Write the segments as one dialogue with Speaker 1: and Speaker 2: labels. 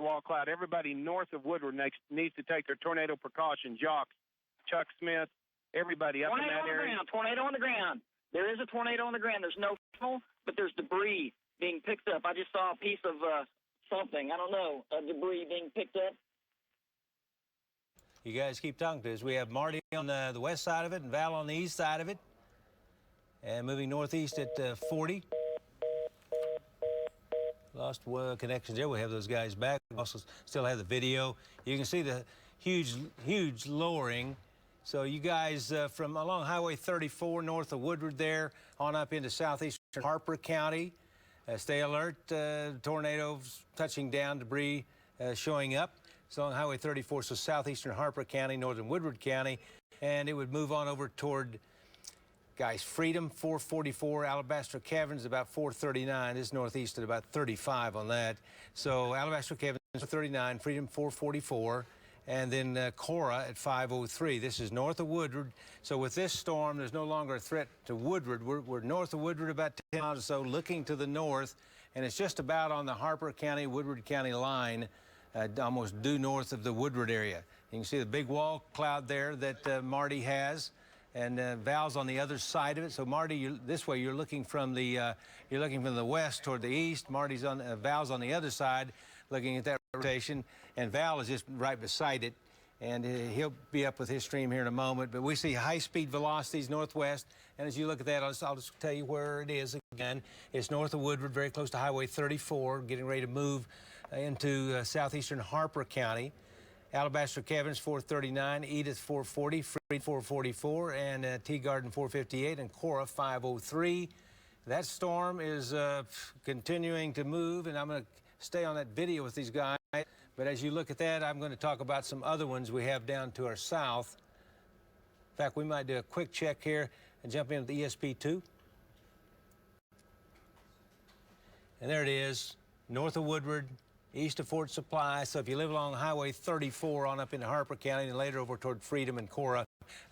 Speaker 1: wall cloud. Everybody north of Woodward needs to take their tornado precautions. Jocks, Chuck Smith, everybody up in that area.
Speaker 2: Tornado on the ground. There is a tornado on the ground. There's no funnel, but there's debris being picked up. I just saw a piece of something. I don't know, debris being picked up.
Speaker 3: You guys keep talking to us. We have Marty on the west side of it and Val on the east side of it. And moving northeast at 40. Lost connections there. We have those guys back. We also still have the video. You can see the huge lowering. So you guys from along Highway 34 north of Woodward there on up into southeastern Harper County. Stay alert. Tornadoes touching down, debris showing up. It's along Highway 34, so southeastern Harper County, northern Woodward County. And it would move on over toward, guys, Freedom, 444, Alabaster Caverns, about 439. This is northeast at about 35 on that. So Alabaster Caverns, 439, Freedom, 444. And then Cora at 503. This is north of Woodward. So with this storm, there's no longer a threat to Woodward. We're north of Woodward about 10 miles or so, looking to the north. And it's just about on the Harper County, Woodward County line, almost due north of the Woodward area. You can see the big wall cloud there that Marty has. And Val's on the other side of it. So Marty, this way you're looking from the west toward the east. Marty's on Val's on the other side, looking at that rotation, and Val is just right beside it, and he'll be up with his stream here in a moment. But we see high-speed velocities northwest, and as you look at that, I'll just tell you where it is again. It's north of Woodward, very close to Highway 34, getting ready to move into southeastern Harper County. Alabaster Caverns 439, Edith 440, Freed 444, and Tea Garden 458, and Cora 503. That storm is continuing to move, and I'm going to stay on that video with these guys. But as you look at that, I'm going to talk about some other ones we have down to our south. In fact, we might do a quick check here and jump into the ESP2. And there it is, north of Woodward, east of Fort Supply. So if you live along Highway 34 on up into Harper County and later over toward Freedom and Cora,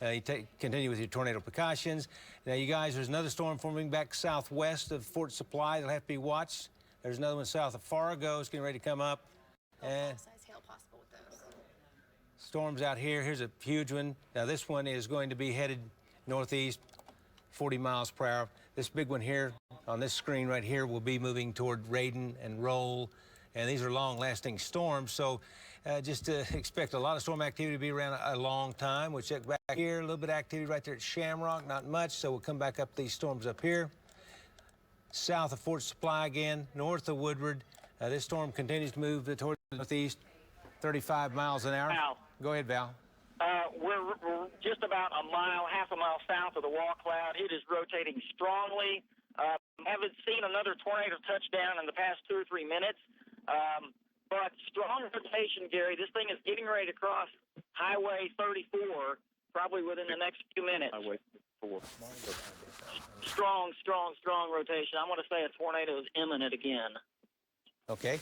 Speaker 3: you continue with your tornado precautions. Now, you guys, there's another storm forming back southwest of Fort Supply that'll have to be watched. There's another one south of Fargo. It's getting ready to come up. And
Speaker 4: size hail possible with those.
Speaker 3: Storms out here. Here's a huge one. Now, this one is going to be headed northeast, 40 miles per hour. This big one here on this screen right here will be moving toward Raiden and Roll. And these are long-lasting storms, so just expect a lot of storm activity to be around a long time. We'll check back here, a little bit of activity right there at Shamrock, not much, so we'll come back up these storms up here. South of Fort Supply again, north of Woodward. This storm continues to move toward the northeast, 35 miles an hour.
Speaker 2: Val.
Speaker 3: Go ahead, Val.
Speaker 2: We're just about a mile, half a mile south of the wall cloud. It is rotating strongly. Haven't seen another tornado touchdown in the past 2 or 3 minutes. But strong rotation, Gary. This thing is getting ready to cross Highway 34 probably within the next few minutes.
Speaker 1: Highway 34.
Speaker 2: Strong rotation. I'm going to say a tornado is imminent again.
Speaker 3: Okay.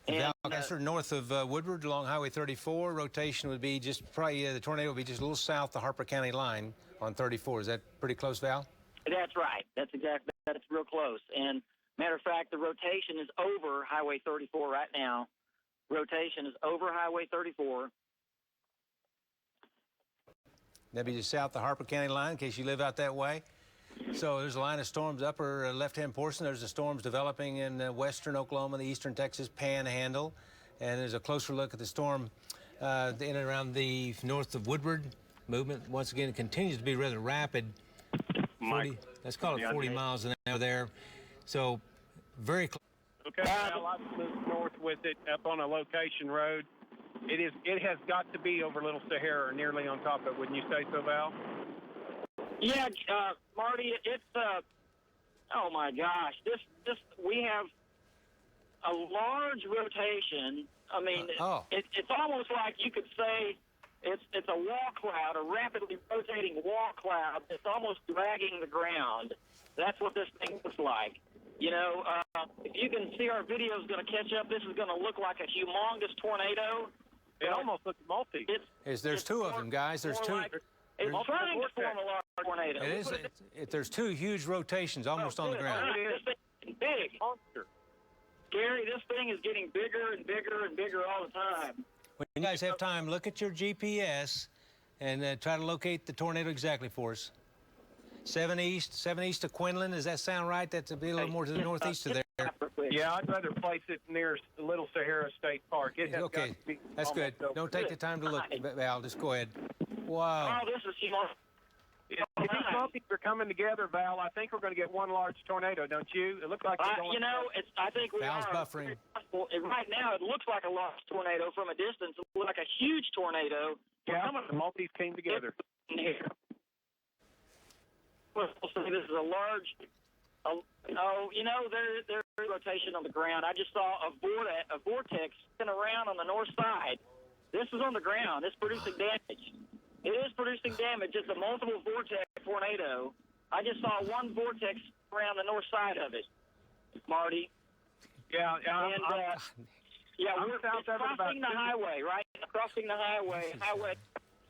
Speaker 2: And,
Speaker 3: Val, north of Woodward along Highway 34, rotation would be just probably, the tornado would be just a little south the Harper County line on 34. Is that pretty close, Val?
Speaker 2: That's right. That's real close. And matter of fact, the rotation is over Highway 34 right now. Rotation is over Highway 34.
Speaker 3: That'd be just south the Harper County line, in case you live out that way. So there's a line of storms, upper left-hand portion. There's the storms developing in western Oklahoma, the eastern Texas panhandle. And there's a closer look at the storm in and around the north of Woodward. Movement, once again, continues to be rather rapid. 40, let's call it 40 miles an hour there. So very close.
Speaker 1: Okay, Val, I've moved north with it up on a location road. It has got to be over Little Sahara or nearly on top of it, wouldn't you say so, Val?
Speaker 2: Yeah, Marty, it's oh my gosh, this we have a large rotation. I mean, it's almost like you could say it's a wall cloud, a rapidly rotating wall cloud. It's almost dragging the ground. That's what this thing looks like. You know, if you can see our video is going to catch up, this is going to look like a humongous tornado.
Speaker 1: It almost looks multi.
Speaker 3: There's two of them, guys. There's two.
Speaker 2: It's trying to form a large tornado.
Speaker 3: It is. There's two huge rotations almost on the ground.
Speaker 2: This thing is big.
Speaker 1: Monster.
Speaker 2: Gary, this thing is getting bigger and bigger and bigger all the time.
Speaker 3: When you guys have time, look at your GPS and try to locate the tornado exactly for us. 7 east of Quinlan. Does that sound right? That's a little more to the northeast of there.
Speaker 1: Yeah, I'd rather place it near Little Sahara State Park. It has
Speaker 3: Okay,
Speaker 1: got to be
Speaker 3: that's good. Don't take the time to look, Val. Just go ahead. Wow.
Speaker 2: Oh, this is smart.
Speaker 1: If these monkeys are coming together, Val, I think we're going to get one large tornado, don't you? It looks like we're going.
Speaker 2: You know, I think we
Speaker 3: Val's
Speaker 2: are.
Speaker 3: buffering.
Speaker 2: Right now, it looks like a large tornado from a distance. It looks like a huge tornado.
Speaker 1: Yeah, the multis came together.
Speaker 2: Well, this is a large. You know, there's rotation on the ground. I just saw a vortex spin around on the north side. This is on the ground. It's producing damage. It is producing damage. It's a multiple vortex tornado. I just saw one vortex around the north side of it, Marty.
Speaker 1: Yeah,
Speaker 2: we're crossing the highway, right? Crossing the highway, Highway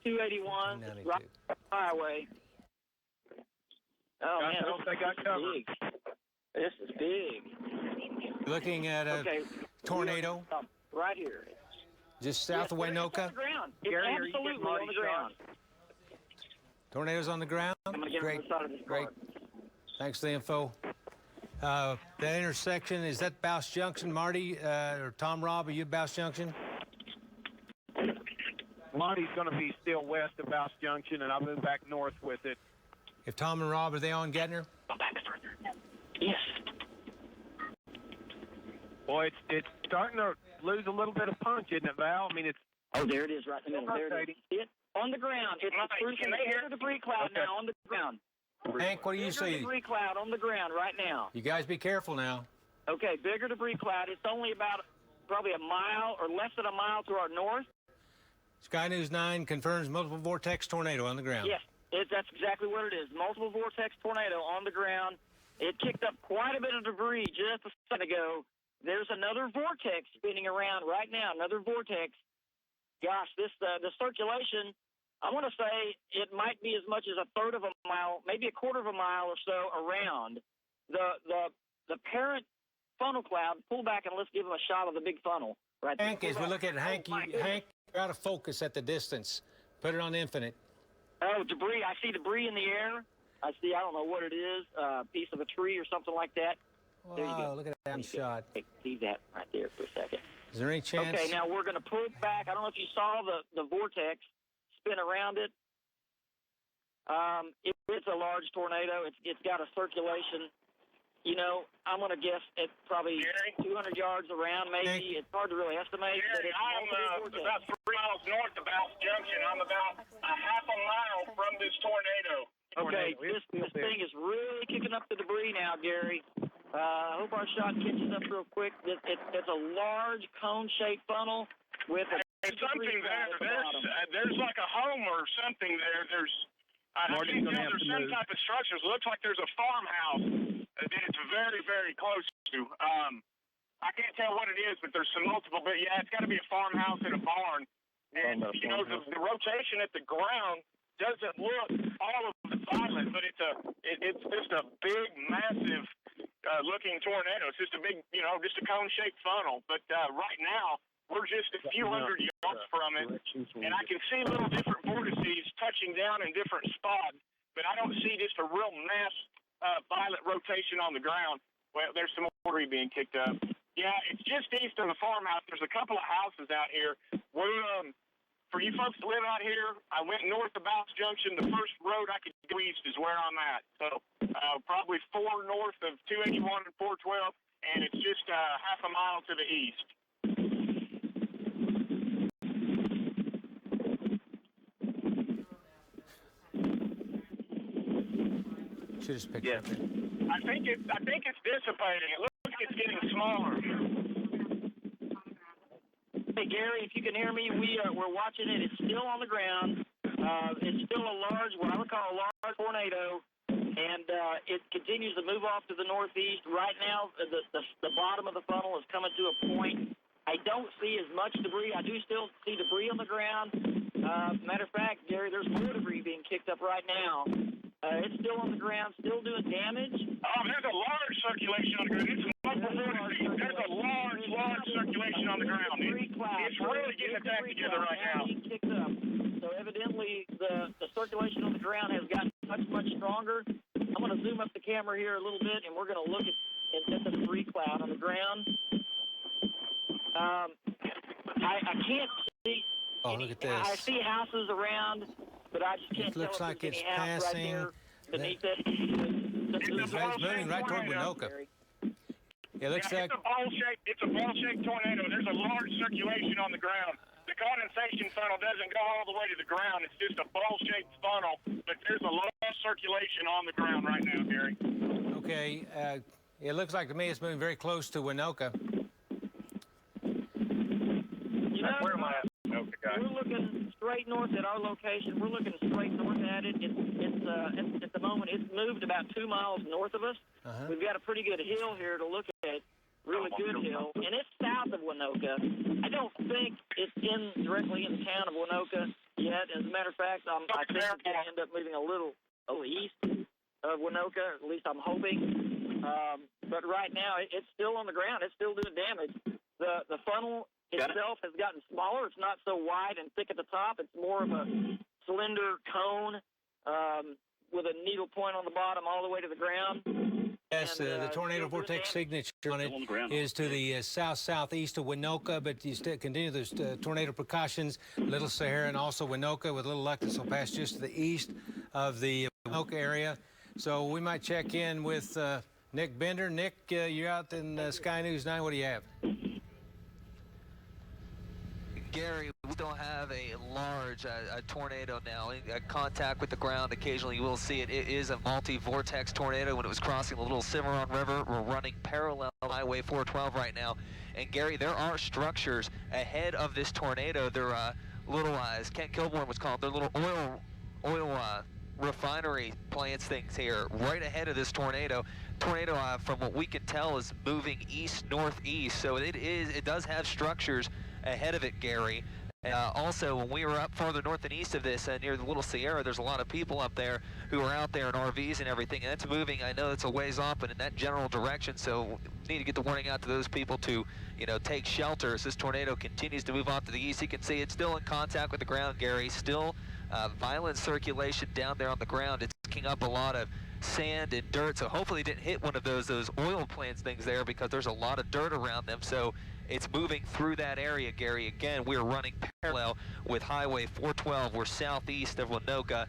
Speaker 2: 281, right highway. Oh, man,
Speaker 1: they got covered.
Speaker 2: Big. This is big.
Speaker 3: Looking at a tornado.
Speaker 2: Right here.
Speaker 3: Just south of Waynoka.
Speaker 2: It's absolutely on the ground.
Speaker 3: Tornadoes on the ground?
Speaker 2: I'm going to get on the side of this car.
Speaker 3: Thanks for the info. That intersection, is that Bouse Junction, Marty, or Tom, Rob, are you at Bouse Junction?
Speaker 1: Marty's going to be still west of Bouse Junction, and I'll move back north with it.
Speaker 3: If Tom and Rob, are they on Gettner?
Speaker 2: Go back further. Yes.
Speaker 1: Boy, it's starting to lose a little bit of punch, isn't it, Val? I mean, it's...
Speaker 2: Oh, there it is right in the middle. There it is. See it? On the ground. It's producing a bigger debris cloud now on the ground.
Speaker 3: Hank, what do you see?
Speaker 2: Bigger debris cloud on the ground right now.
Speaker 3: You guys be careful now.
Speaker 2: Okay, bigger debris cloud. It's only about probably a mile or less than a mile to our north.
Speaker 3: Sky News 9 confirms multiple vortex tornado on the ground.
Speaker 2: Yes, that's exactly what it is. Multiple vortex tornado on the ground. It kicked up quite a bit of debris just a second ago. There's another vortex spinning around right now, another vortex. Gosh, the circulation, I want to say it might be as much as a third of a mile, maybe a quarter of a mile or so around. The parent funnel cloud, pull back and let's give them a shot of the big funnel. Right
Speaker 3: Hank, as we look at it, Hank, you're out of focus at the distance. Put it on infinite.
Speaker 2: Oh, debris. I see debris in the air. I don't know what it is, a piece of a tree or something like that.
Speaker 3: Wow,
Speaker 2: there you go.
Speaker 3: Look at that shot.
Speaker 2: See that right there for a second.
Speaker 3: Is there any chance?
Speaker 2: Okay, now we're going to pull back. I don't know if you saw the vortex spin around it. It's a large tornado. It's got a circulation. You know, I'm going to guess at probably 200 yards around, maybe. It's hard to really estimate.
Speaker 4: Gary, I'm about 3 miles north of Bouse Junction. I'm about a half a mile from this tornado.
Speaker 2: Okay, this thing is really kicking up the debris now, Gary. I hope our shot catches up real quick. It's a large cone-shaped funnel with a
Speaker 4: something there. There's like a home or something there. I think there's some type of structures. It looks like there's a farmhouse that it's very, very close to. I can't tell what it is, but there's some multiple. But yeah, it's got to be a farmhouse and a barn. And you know, the rotation at the ground doesn't look all of the violent, but it's just a big, massive looking tornado. It's just a big, just a cone-shaped funnel. But right now, we're just a few hundred yards from it, and I can see little different vortices touching down in different spots, but I don't see just a real mass violent rotation on the ground. Well, there's some more debris being kicked up. Yeah, it's just east of the farmhouse. There's a couple of houses out here. For you folks that live out here, I went north of Bouse Junction. The first road I could go east is where I'm at. So probably 4 north of 281 and 412, and it's just half a mile to the east.
Speaker 3: Should have picked up.
Speaker 4: I think it's dissipating. It looks like it's getting smaller.
Speaker 2: Hey Gary, if you can hear me, we're watching it. It's still on the ground. It's still a large, what I would call a large tornado, and it continues to move off to the northeast. Right now, the bottom of the funnel is coming to a point. I don't see as much debris. I do still see debris on the ground. Matter of fact, Gary, there's more debris being kicked up right now. It's still on the ground, still doing damage.
Speaker 4: Oh, there's a large circulation on the ground. It's multiple vortices. There's a large circulation on the ground. It's really getting its act together right now.
Speaker 2: Kicked up. So evidently the circulation on the ground has gotten much stronger. I'm going to zoom up the camera here a little bit, and we're going to look at the debris cloud on the ground. I can't see.
Speaker 3: Oh, look at this.
Speaker 2: I see houses around, but I just can't
Speaker 3: It looks
Speaker 2: tell
Speaker 3: like
Speaker 2: if
Speaker 3: it's
Speaker 2: there's any house right
Speaker 3: passing.
Speaker 2: there beneath it.
Speaker 3: It's moving right toward Winoka. It looks like
Speaker 4: It's a ball-shaped tornado. There's a large circulation on the ground. The condensation funnel doesn't go all the way to the ground. It's just a ball-shaped funnel, but there's a large circulation on the ground right now, Gary.
Speaker 3: okay. It looks like to me it's moving very close to Winoka.
Speaker 4: Where am I at? Okay, guys.
Speaker 2: We're looking straight north at our location. We're looking straight north at it. It's at the moment it's moved about 2 miles north of us. We've got a pretty good hill here to look at, really good hill, and it's south of Winoka. I don't think it's directly in the town of Winoka yet. As a matter of fact, I think it's going to end up moving a little east of Winoka. At least I'm hoping. But right now, it's still on the ground. It's still doing damage. The funnel itself has gotten smaller. It's not so wide and thick at the top. It's more of a slender cone with a needle point on the bottom all the way to the ground.
Speaker 3: Yes, the tornado vortex signature on it is to the south-southeast of Winoka, but you still continue those tornado precautions. Little Sahara and also Winoka, with a little luck, this will pass just to the east of the Winoka area. So we might check in with Nick Bender. Nick, you're out in Sky News 9. What do you have?
Speaker 5: Gary, we don't have a large tornado now. Contact with the ground, occasionally you will see it. It is a multi-vortex tornado. When it was crossing the Little Cimarron River, we're running parallel Highway 412 right now. And Gary, there are structures ahead of this tornado. They're little, as Kent Kilborn was called, they're little oil refinery plants things here right ahead of this tornado. Tornado, from what we can tell, is moving east-northeast, so it does have structures ahead of it, Gary. Also, when we were up farther north and east of this, near the Little Sierra, there's a lot of people up there who are out there in RVs and everything, and it's moving. I know it's a ways off, but in that general direction, so we need to get the warning out to those people to, take shelter as this tornado continues to move off to the east. You can see it's still in contact with the ground, Gary. Still violent circulation down there on the ground. It's picking up a lot of sand and dirt, so hopefully it didn't hit one of those oil plants things there, because there's a lot of dirt around them. So it's moving through that area, Gary. Again, we're running parallel with Highway 412. We're southeast of Winoka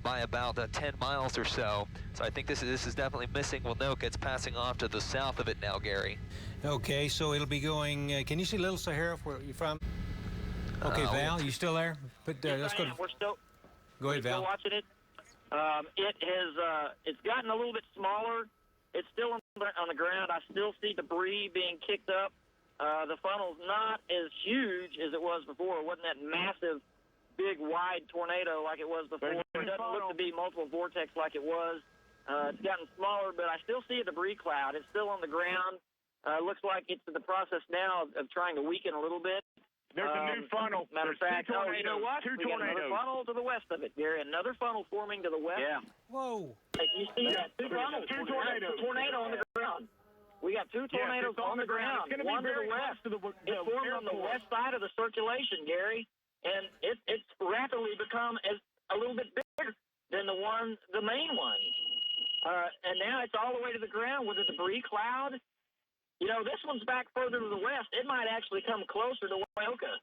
Speaker 5: by about 10 miles or so. So I think this is definitely missing Winoka. It's passing off to the south of it now, Gary.
Speaker 3: Okay, so it'll be going. Can you see Little Sahara where you're from? Okay, Val, you still there? But let's go.
Speaker 2: We're still.
Speaker 3: Go ahead, Val.
Speaker 2: Still watching it. It's gotten a little bit smaller. It's still on the ground. I still see debris being kicked up. The funnel's not as huge as it was before. It wasn't that massive, big, wide tornado like it was before. It doesn't look to be multiple vortex like it was. It's gotten smaller, but I still see a debris cloud. It's still on the ground. Looks like it's in the process now of trying to weaken a little bit.
Speaker 4: There's a new funnel.
Speaker 2: Matter of fact, you know what?
Speaker 4: Two
Speaker 2: We got another funnel to the west of it, Gary. Another funnel forming to the west.
Speaker 4: Yeah.
Speaker 3: Whoa.
Speaker 2: You see that? Two funnels.
Speaker 4: Two tornadoes.
Speaker 2: Tornado on the ground. We got two tornadoes on the ground. One to the west. It formed on the west side of the circulation, Gary, and it's rapidly become a little bit bigger than the main one. And now it's all the way to the ground with a debris cloud. This one's back further to the west. It might actually come closer to Winoka.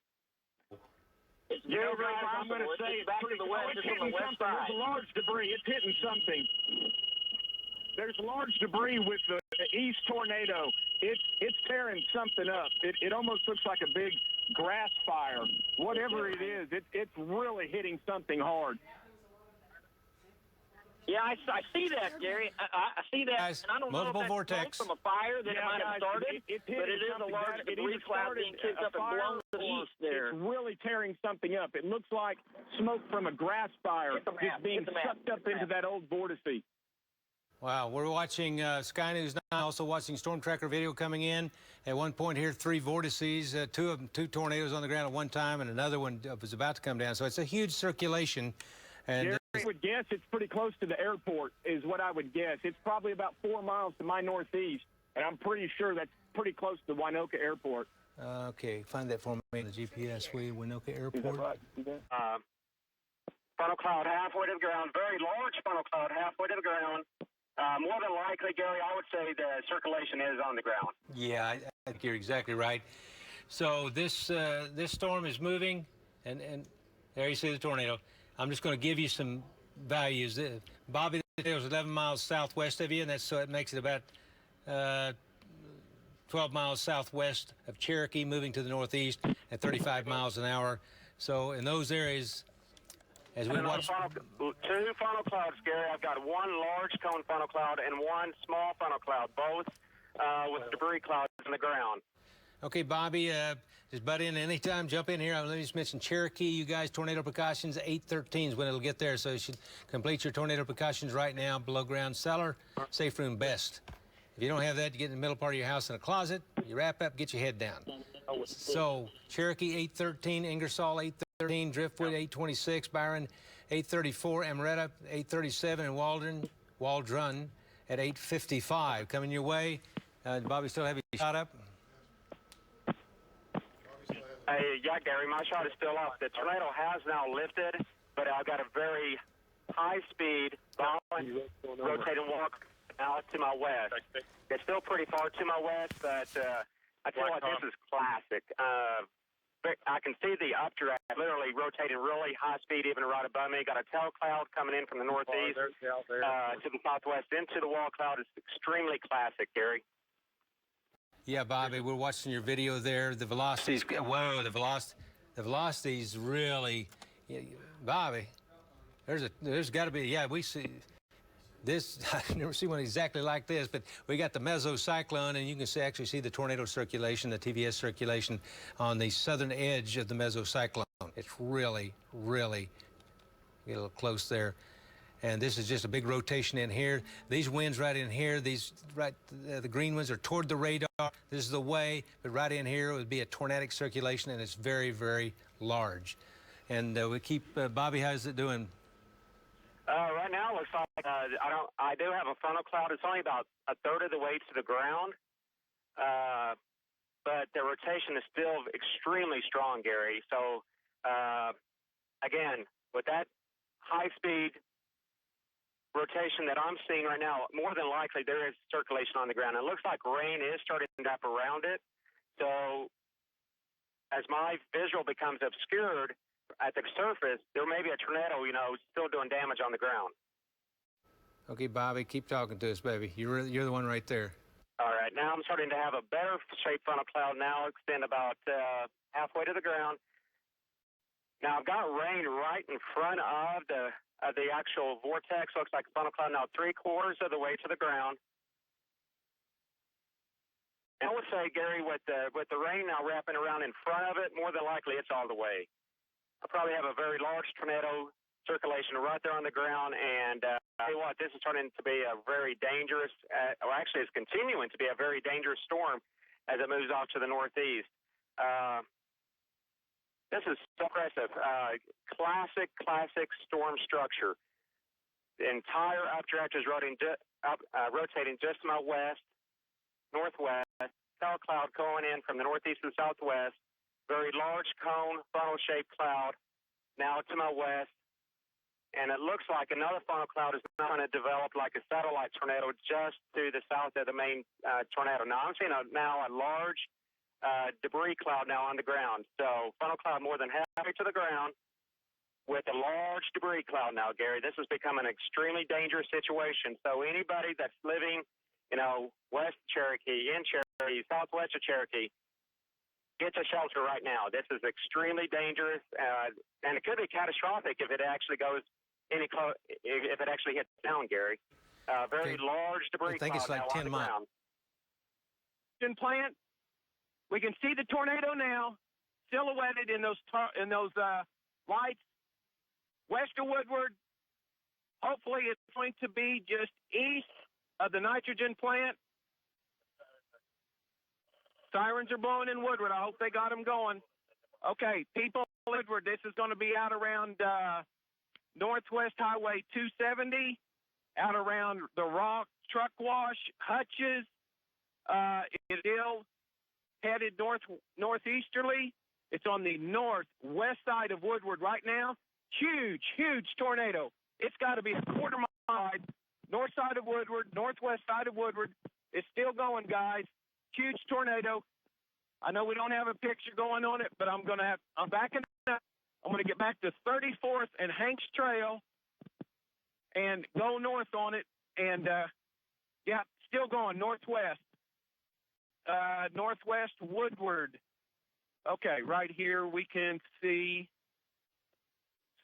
Speaker 2: It's very, very possible. It's back to the west. It's on the west side.
Speaker 4: There's large debris. It's hitting something. There's large debris with the east tornado. It's tearing something up. It almost looks like a big grass fire. Whatever it is, it's really hitting something hard.
Speaker 2: Yeah, I see that, Gary. I see that,
Speaker 3: Guys,
Speaker 2: and I don't know if that's
Speaker 3: vortex
Speaker 2: from a fire that it might have started, but it is a large debris cloud being kicked up and blown to the east there.
Speaker 4: It's really tearing something up. It looks like smoke from a grass fire is being sucked up into that old vortice.
Speaker 3: Wow, we're watching Sky News 9, also watching Storm Tracker video coming in. At one point here, 3 vortices, two tornadoes on the ground at one time, and another one was about to come down. So it's a huge circulation. And
Speaker 4: I would guess it's pretty close to the airport is what I would guess. It's probably about 4 miles to my northeast.
Speaker 6: and I'm pretty sure that's pretty close to Winoka Airport.
Speaker 3: Okay, find that for me on the GPS. Winoka Airport.
Speaker 2: Funnel cloud halfway to the ground, very large funnel cloud halfway to the ground. More than likely, Gary, I would say the circulation is on the ground.
Speaker 3: Yeah, I think you're exactly right. So this storm is moving, and there you see the tornado. I'm just going to give you some values. Bobby, the tornado is 11 miles southwest of you, and so it makes it about 12 miles southwest of Cherokee, moving to the northeast at 35 miles an hour. So in those areas, as we watch...
Speaker 2: Two funnel clouds, Gary. I've got one large cone funnel cloud and one small funnel cloud, both with debris clouds in the ground.
Speaker 3: Okay, Bobby, just butt in anytime. Jump in here. Let me just mention Cherokee, you guys, tornado precautions, 8:13 is when it'll get there. So you should complete your tornado precautions right now. Below ground cellar, safe room best. If you don't have that, you get in the middle part of your house in a closet. You wrap up, get your head down. So Cherokee, 8:13, Ingersoll, 8:13, Driftwood, 8:26, Byron, 8:34, Amaretta, 8:37, and Waldron at 8:55. Coming your way. Bobby, still have your shot up?
Speaker 2: Yeah, Gary, my shot is still up. The tornado has now lifted, but I've got a very high-speed, violent, rotating walk out to my west. It's still pretty far to my west, but I tell you what, this is classic. I can see the updraft literally rotating really high speed, even right above me. Got a tail cloud coming in from the northeast to the southwest into the wall cloud. It's extremely classic, Gary.
Speaker 3: Yeah, Bobby, we're watching your video there. The velocities, whoa, the velocities really, Bobby, there's got to be, yeah, we see this. I've never seen one exactly like this, but we got the mesocyclone, and you can actually see the tornado circulation, the TVS circulation on the southern edge of the mesocyclone. It's really, really, get a little close there. And this is just a big rotation in here. These winds right in here, the green ones are toward the radar. This is the way, but right in here would be a tornadic circulation, and it's very, very large. And we keep, Bobby, how's it doing?
Speaker 2: Right now, it looks like I do have a frontal cloud. It's only about a third of the way to the ground, but the rotation is still extremely strong, Gary. So, again, with that high-speed rotation that I'm seeing right now, more than likely there is circulation on the ground. It looks like rain is starting to up around it. So, as my visual becomes obscured at the surface, there may be a tornado, still doing damage on the ground.
Speaker 3: Okay, Bobby, keep talking to us, baby. You're the one right there.
Speaker 2: All right, now I'm starting to have a better shaped frontal cloud now, extend about halfway to the ground. Now I've got rain right in front of the actual vortex. Looks like a frontal cloud now 3/4 of the way to the ground. And I would say, Gary, with the rain now wrapping around in front of it, more than likely it's all the way. I probably have a very large tornado circulation right there on the ground, and tell you what, this is turning to be a very dangerous, or actually it's continuing to be a very dangerous storm as it moves off to the northeast. This is so impressive. Classic storm structure. The entire updraft is rotating just to my west, northwest. Tail cloud going in from the northeast to the southwest. Very large cone, funnel-shaped cloud now to my west. And it looks like another funnel cloud is now going to develop like a satellite tornado just to the south of the main tornado. Now I'm seeing now a large debris cloud now on the ground. So funnel cloud more than halfway to the ground with a large debris cloud now, Gary. This has become an extremely dangerous situation. So anybody that's living, west of Cherokee, in Cherokee, southwest of Cherokee, get to shelter right now. This is extremely dangerous, and it could be catastrophic if it actually goes if it actually hits down, Gary. Very large debris cloud.
Speaker 3: I think it's like 10 miles.
Speaker 1: Plant. We can see the tornado now, silhouetted in those lights west of Woodward. Hopefully, it's going to be just east of the nitrogen plant. Sirens are blowing in Woodward. I hope they got them going. Okay, people in Woodward, this is going to be out around Northwest Highway 270, out around the Rock Truck Wash, Hutches, It is headed northeasterly. It's on the northwest side of Woodward right now. Huge tornado. It's got to be a quarter mile wide. North side of Woodward, northwest side of Woodward. It's still going, guys. Huge tornado. I know we don't have a picture going on it, but I'm backing up. I'm going to get back to 34th and Hanks Trail and go north on it. And, yeah, still going northwest. Northwest Woodward. Okay, right here we can see.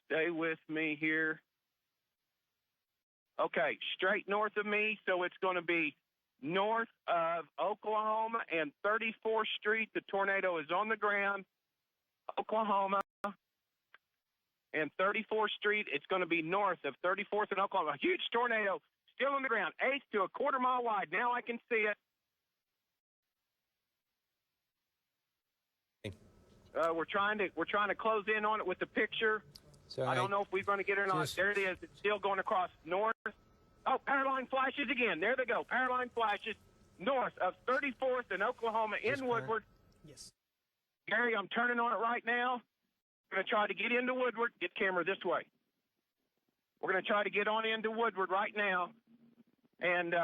Speaker 1: Stay with me here. Okay, straight north of me, so it's going to be north of Oklahoma and 34th Street. The tornado is on the ground. Oklahoma and 34th Street. It's going to be north of 34th and Oklahoma. A huge tornado still on the ground, 1/8 to a quarter mile wide. Now I can see it. We're trying to close in on it with the picture. I don't know if we're going to get it or not. There it is. It's still going across north. Oh, power line flashes again. There they go. Power line flashes north of 34th and Oklahoma in Woodward.
Speaker 7: Yes.
Speaker 1: Gary, I'm turning on it right now. We're going to try to get into Woodward. Get camera this way. We're going to try to get on into Woodward right now and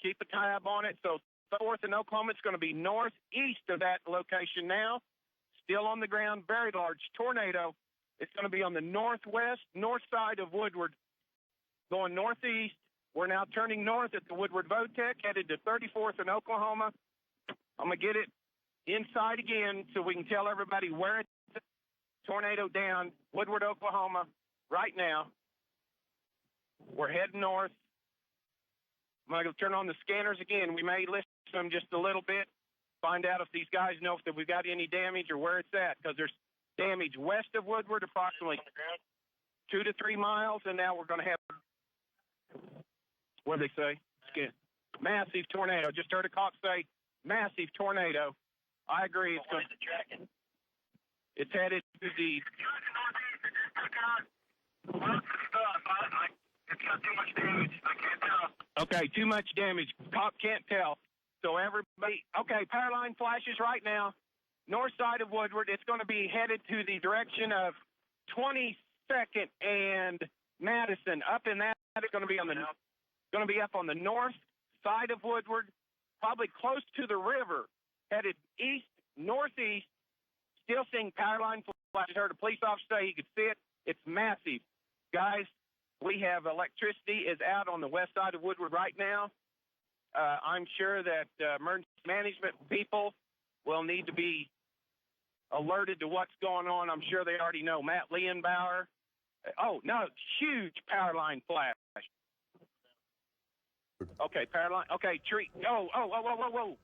Speaker 1: keep a tab on it. So 4th and Oklahoma, it's going to be northeast of that location now. Still on the ground, very large tornado. It's going to be on the north side of Woodward, going northeast. We're now turning north at the Woodward Votech, headed to 34th and Oklahoma. I'm going to get it inside again so we can tell everybody where it's at. Tornado down, Woodward, Oklahoma, right now. We're heading north. I'm going to turn on the scanners again. We may listen to them just a little bit, find out if these guys know if we've got any damage or where it's at, because there's damage west of Woodward, approximately 2 to 3 miles, and now we're going to have, what do they say? Massive tornado. Just heard a cop say massive tornado. I agree. It's headed to the. Okay, too much damage. Cop can't tell. So everybody, okay, power line flashes right now. North side of Woodward. It's going to be headed to the direction of 22nd and Madison. Up in that, it's going to be up on the north side of Woodward, probably close to the river, headed east, northeast. Still seeing power line flashes. Heard a police officer say he could see it. It's massive. Guys, we have electricity is out on the west side of Woodward right now. I'm sure that emergency management people will need to be alerted to what's going on. I'm sure they already know. Matt Leonbauer. Oh, no, huge power line flash. Okay, power line. Okay, tree. Whoa.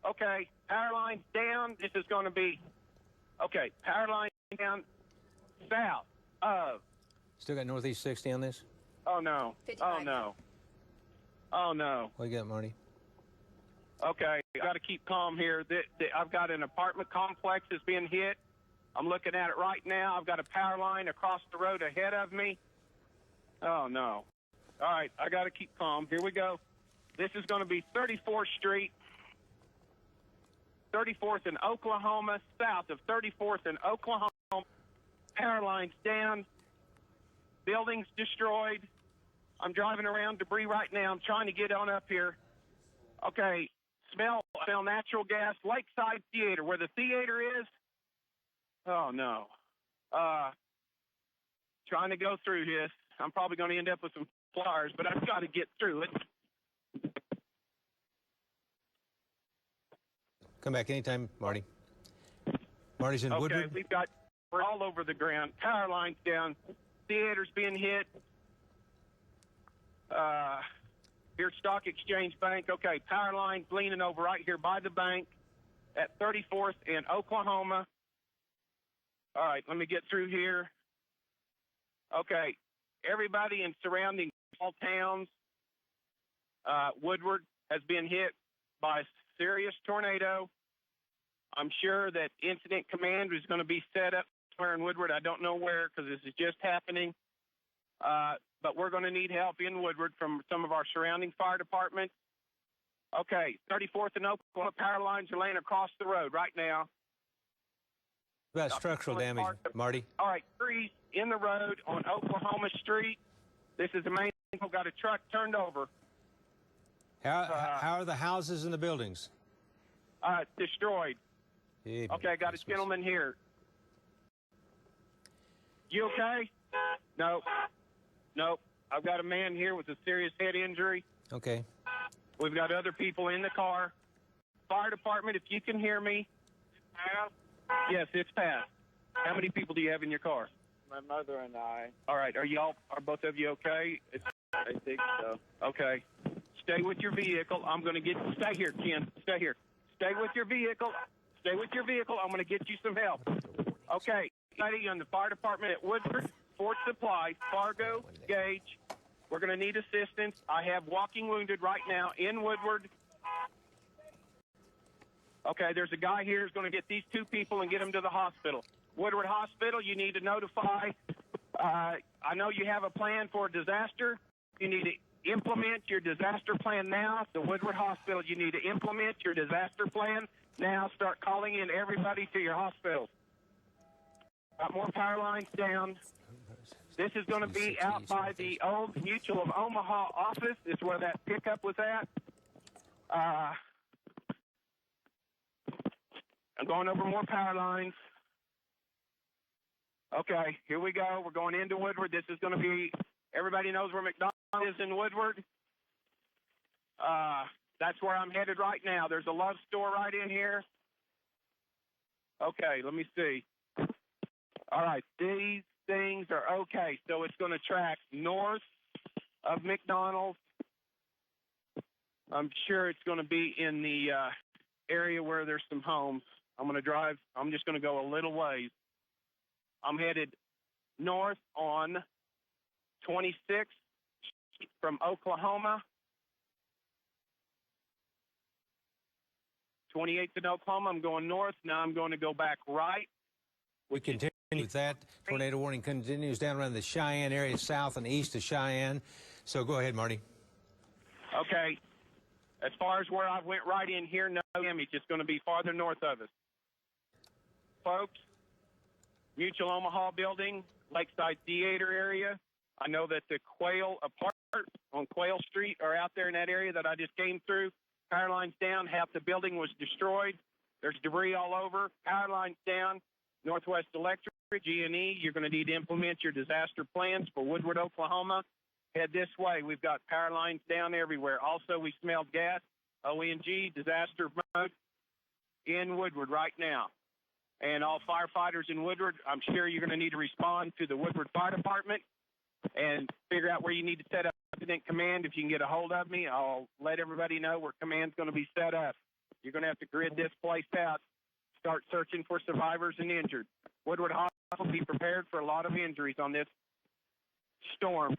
Speaker 1: Okay, power line's down. This is going to be, okay, power line down south of.
Speaker 3: Still got northeast 60 on this?
Speaker 1: Oh, no. 55. Oh, no. Oh, no.
Speaker 3: What do you got, Marty?
Speaker 1: Okay, got to keep calm here. I've got an apartment complex that's being hit. I'm looking at it right now. I've got a power line across the road ahead of me. Oh, no. All right, I got to keep calm. Here we go. This is going to be 34th Street, 34th and Oklahoma, south of 34th and Oklahoma. Power lines down, buildings destroyed. I'm driving around debris right now. I'm trying to get on up here. Okay, smell natural gas. Lakeside Theater, where the theater is. Oh, no. Trying to go through this. I'm probably going to end up with some flyers, but I've got to get through it.
Speaker 3: Come back anytime, Marty. Marty's in Woodward.
Speaker 1: Okay, we're all over the ground. Power lines down. Theater's being hit. Here's Stock Exchange Bank. Okay, power lines leaning over right here by the bank at 34th and Oklahoma. All right, let me get through here. Okay, everybody in surrounding small towns, Woodward has been hit by a serious tornado. I'm sure that Incident Command is going to be set up somewhere in Woodward. I don't know where because this is just happening. But we're going to need help in Woodward from some of our surrounding fire departments. Okay, 34th and Oklahoma, power lines are laying across the road right now.
Speaker 3: About structural damage, Marty.
Speaker 1: All right, trees in the road on Oklahoma Street. This is the main thing. We've got a truck turned over.
Speaker 3: How are the houses and the buildings?
Speaker 1: Destroyed. Okay, I got a gentleman here. You okay? Nope. I've got a man here with a serious head injury.
Speaker 3: Okay.
Speaker 1: We've got other people in the car. Fire department, if you can hear me. Yes, it's passed. How many people do you have in your car?
Speaker 6: My mother and I.
Speaker 1: All right, are both of you okay?
Speaker 6: I think so.
Speaker 1: Okay. Stay with your vehicle. I'm going to stay here, Ken. Stay here. Stay with your vehicle. Stay with your vehicle. I'm going to get you some help. Okay. Somebody on the fire department at Woodford, Fort Supply, Fargo, Gage. We're going to need assistance. I have walking wounded right now in Woodward. Okay, there's a guy here who's going to get these two people and get them to the hospital. Woodward Hospital, you need to notify. I know you have a plan for a disaster. You need to implement your disaster plan now. The Woodward Hospital, you need to implement your disaster plan now. Start calling in everybody to your hospitals. Got more power lines down. This is going to be out by the old Mutual of Omaha office. Is where that pickup was at. I'm going over more power lines. Okay, here we go. We're going into Woodward. This is going to be, everybody knows where McDonald's is in Woodward. That's where I'm headed right now. There's a Love store right in here. Okay, let me see. All right, these things are okay. So it's going to track north of McDonald's. I'm sure it's going to be in the area where there's some homes. I'm going to drive. I'm just going to go a little ways. I'm headed north on 26 from Oklahoma. 28th in Oklahoma. I'm going north. Now I'm going to go back right.
Speaker 3: We continue with that. Tornado warning continues down around the Cheyenne area, south and east of Cheyenne. So go ahead, Marty.
Speaker 1: Okay. As far as where I went right in here, no damage. It's going to be farther north of us. Folks, Mutual Omaha building, Lakeside Theater area. I know that the Quail apartment on Quail Street are out there in that area that I just came through. Power lines down. Half the building was destroyed. There's debris all over. Power lines down. Northwest Electric, G&E, you're going to need to implement your disaster plans for Woodward, Oklahoma. Head this way. We've got power lines down everywhere. Also, we smelled gas, ONG, disaster mode in Woodward right now. And all firefighters in Woodward, I'm sure you're going to need to respond to the Woodward Fire Department and figure out where you need to set up incident command. If you can get a hold of me, I'll let everybody know where command's going to be set up. You're going to have to grid this place out. Start searching for survivors and injured. Woodward Hospital, be prepared for a lot of injuries on this storm.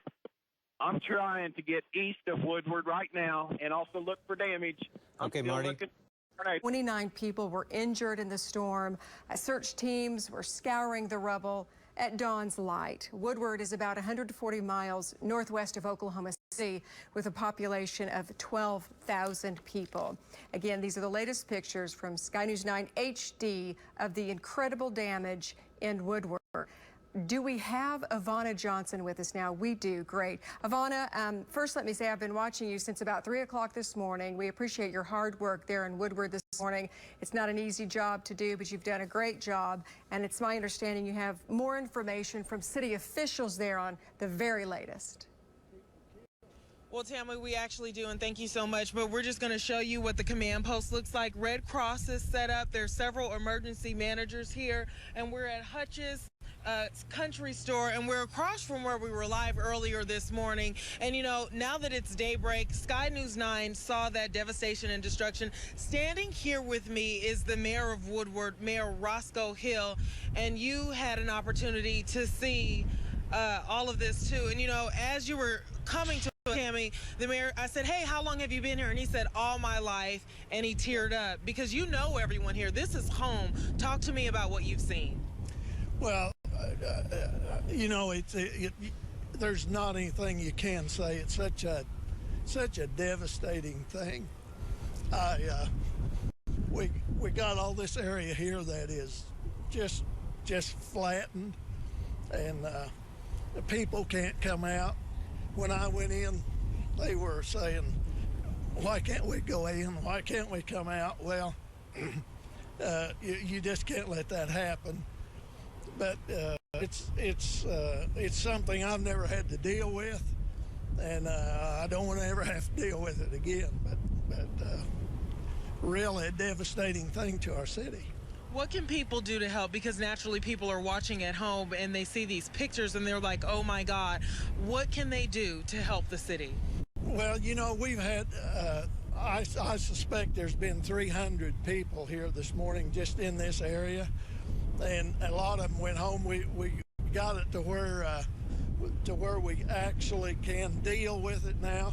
Speaker 1: I'm trying to get east of Woodward right now and also look for damage.
Speaker 3: Okay, Marty.
Speaker 7: 29 people were injured in the storm. Search teams were scouring the rubble at dawn's light. Woodward is about 140 miles northwest of Oklahoma City with a population of 12,000 people. Again, these are the latest pictures from Sky News 9 HD of the incredible damage in Woodward. Do we have Ivana Johnson with us now? We do. Great. Ivana, first let me say I've been watching you since about 3 o'clock this morning. We appreciate your hard work there in Woodward this morning. It's not an easy job to do, but you've done a great job. And it's my understanding you have more information from city officials there on the very latest.
Speaker 8: Well, Tammy, we actually do, and thank you so much, but we're just going to show you what the command post looks like. Red Cross is set up. There's several emergency managers here, and we're at Hutch's country store, and we're across from where we were live earlier this morning. And you know, now that it's daybreak, Sky News 9 saw that devastation and destruction. Standing here with me is the mayor of Woodward, Mayor Roscoe Hill, and you had an opportunity to see all of this too. And you know, as you were coming to Tammy, the mayor, I said, hey, how long have you been here? And he said, all my life. And he teared up because you know everyone here. This is home. Talk to me about what you've seen.
Speaker 9: Well, you know, there's not anything you can say. It's such a devastating thing. We got all this area here that is just flattened, and the people can't come out. When I went in, they were saying, "Why can't we go in? Why can't we come out?" Well, you just can't let that happen. But it's something I've never had to deal with, and I don't want to ever have to deal with it again. But really a devastating thing to our city.
Speaker 8: What can people do to help? Because naturally people are watching at home and they see these pictures and they're like, oh my God, what can they do to help the city?
Speaker 9: Well, you know, we've had, I suspect there's been 300 people here this morning just in this area, and a lot of them went home. We got it to where we actually can deal with it now.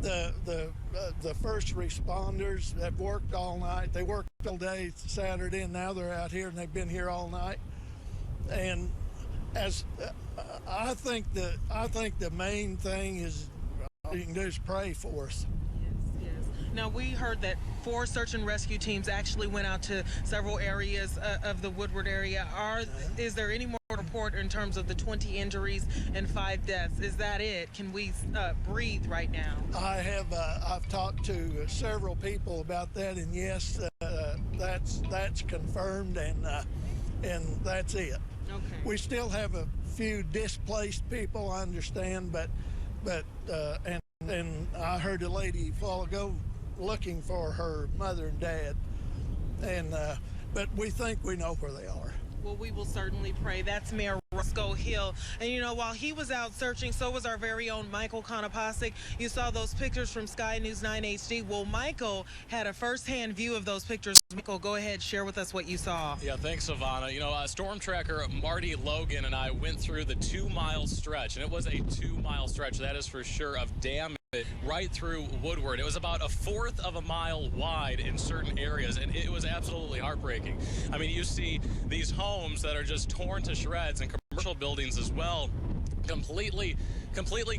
Speaker 9: The first responders have worked all night. They worked all day Saturday, and now they're out here, and they've been here all night. And as I think the main thing is all you can do is pray for us.
Speaker 8: Yes. Now, we heard that 4 search and rescue teams actually went out to several areas of the Woodward area. Is there any more report in terms of the 20 injuries and 5 deaths? Is that it? Can we breathe right now?
Speaker 9: I've talked to several people about that, and yes, that's confirmed, and that's it.
Speaker 8: Okay.
Speaker 9: We still have a few displaced people, I understand, but and I heard a lady a while ago looking for her mother and dad, and but we think we know where they are.
Speaker 8: Well, we will certainly pray. That's Mayor Roscoe Hill. And, you know, while he was out searching, so was our very own Michael Konopasek. You saw those pictures from Sky News 9 HD. Well, Michael had a first-hand view of those pictures. Michael, go ahead, share with us what you saw.
Speaker 10: Yeah, thanks, Savannah. You know, Storm Tracker Marty Logan and I went through the 2-mile stretch, and it was a 2-mile stretch, that is for sure, of damage right through Woodward. It was about 1/4 of a mile wide in certain areas, and it was absolutely heartbreaking. I mean, you see these homes that are just torn to shreds, and commercial buildings as well, completely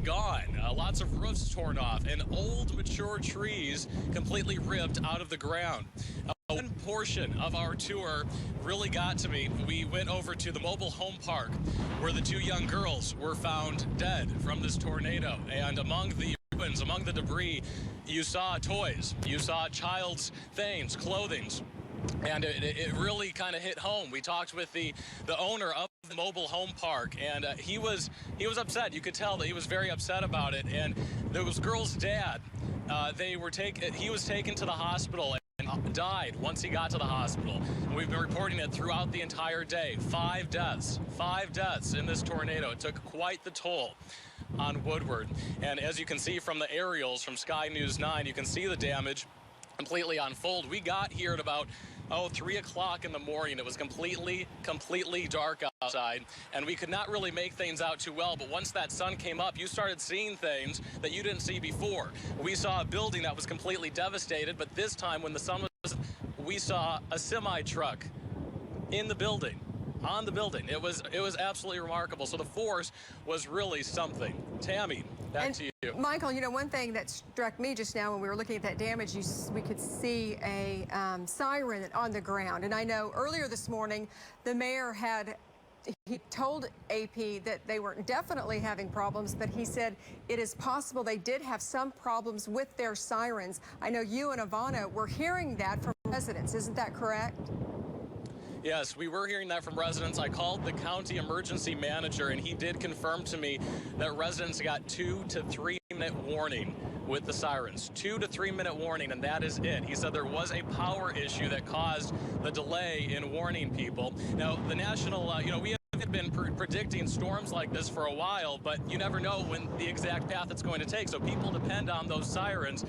Speaker 10: gone. Lots of roofs torn off, and old mature trees completely ripped out of the ground. One portion of our tour really got to me. We went over to the mobile home park where the 2 young girls were found dead from this tornado, and among the ruins, among the debris, you saw toys, you saw child's things, clothings. And it really kind of hit home. We talked with the owner of the mobile home park, and he was upset. You could tell that he was very upset about it. And those girls' dad, he was taken to the hospital and died once he got to the hospital. And we've been reporting it throughout the entire day. 5 deaths in this tornado. It took quite the toll on Woodward. And as you can see from the aerials from Sky News 9, you can see the damage completely unfold. We got here at about 3 o'clock in the morning. It was completely dark outside, and we could not really make things out too well. But once that sun came up, you started seeing things that you didn't see before. We saw a building that was completely devastated, but this time when the sun was, we saw a semi-truck in the building. On the building. It was absolutely remarkable. So the force was really something. Tammy, back to you.
Speaker 7: Michael, you know, one thing that struck me just now when we were looking at that damage, we could see a siren on the ground. And I know earlier this morning, the mayor he told AP that they were definitely having problems, but he said it is possible they did have some problems with their sirens. I know you and Ivana were hearing that from residents. Isn't that correct?
Speaker 10: Yes, we were hearing that from residents. I called the county emergency manager, and he did confirm to me that residents got 2 to 3 minute warning with the sirens. 2 to 3 minute warning, and that is it. He said there was a power issue that caused the delay in warning people. Now, the national, we have been predicting storms like this for a while, but you never know when the exact path it's going to take. So people depend on those sirens.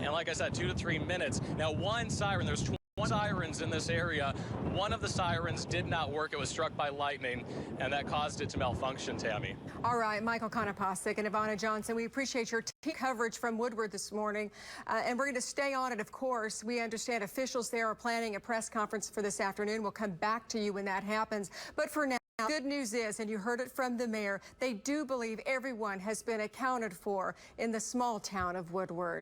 Speaker 10: And like I said, 2 to 3 minutes. Now, one siren, there's 20 sirens in this area. One of the sirens did not work. It was struck by lightning, and that caused it to malfunction, Tammy.
Speaker 7: All right, Michael Konopasek and Ivana Johnson, we appreciate your coverage from Woodward this morning, and we're going to stay on it, of course. We understand officials there are planning a press conference for this afternoon. We'll come back to you when that happens. But for now, good news is, and you heard it from the mayor, they do believe everyone has been accounted for in the small town of Woodward.